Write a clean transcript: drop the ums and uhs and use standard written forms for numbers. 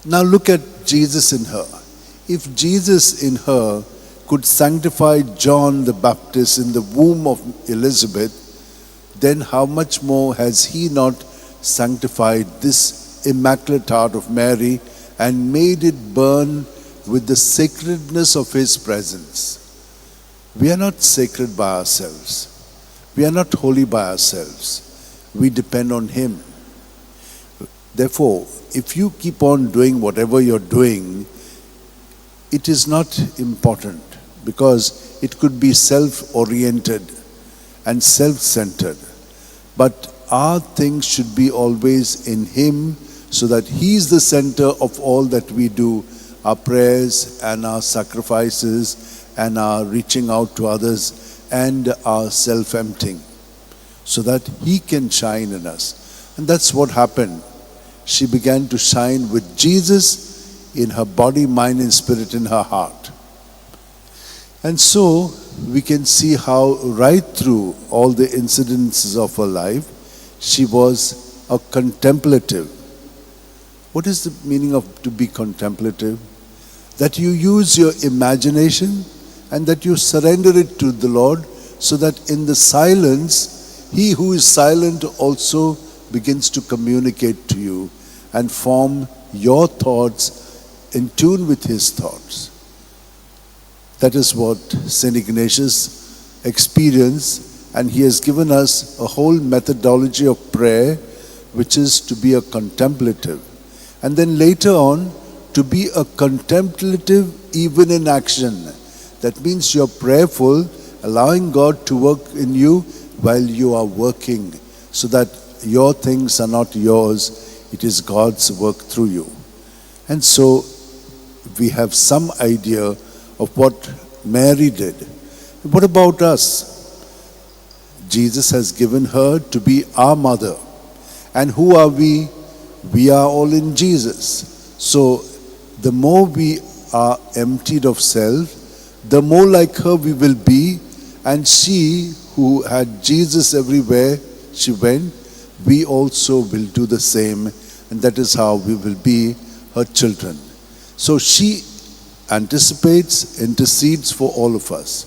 Now look at Jesus in her. If Jesus in her could sanctify John the Baptist in the womb of Elizabeth, then how much more has he not sanctified this immaculate heart of Mary and made it burn with the sacredness of his presence? We are not sacred by ourselves. We are not holy by ourselves. We depend on him. Therefore, if you keep on doing whatever you're doing, it is not important, because it could be self-oriented and self-centered. But our things should be always in him, so that he is the center of all that we do, our prayers and our sacrifices and our reaching out to others and our self-emptying, so that he can shine in us. And that's what happened. She began to shine with Jesus in her body, mind, and spirit, in her heart. And so we can see how right through all the incidences of her life, she was a contemplative. What is the meaning of to be contemplative? That you use your imagination and that you surrender it to the Lord, so that in the silence, he who is silent also begins to communicate to you and form your thoughts in tune with his thoughts. That is what St. Ignatius experienced, and he has given us a whole methodology of prayer, which is to be a contemplative. And then later on, to be a contemplative even in action. That means you're prayerful, allowing God to work in you while you are working, so that your things are not yours, it is God's work through you. And so we have some idea of what Mary did. What about us? Jesus has given her to be our mother. And who are we? We are all in Jesus. So the more we are emptied of self, the more like her we will be. And she, who had Jesus everywhere she went, we also will do the same. And that is how we will be her children. So she anticipates, intercedes for all of us.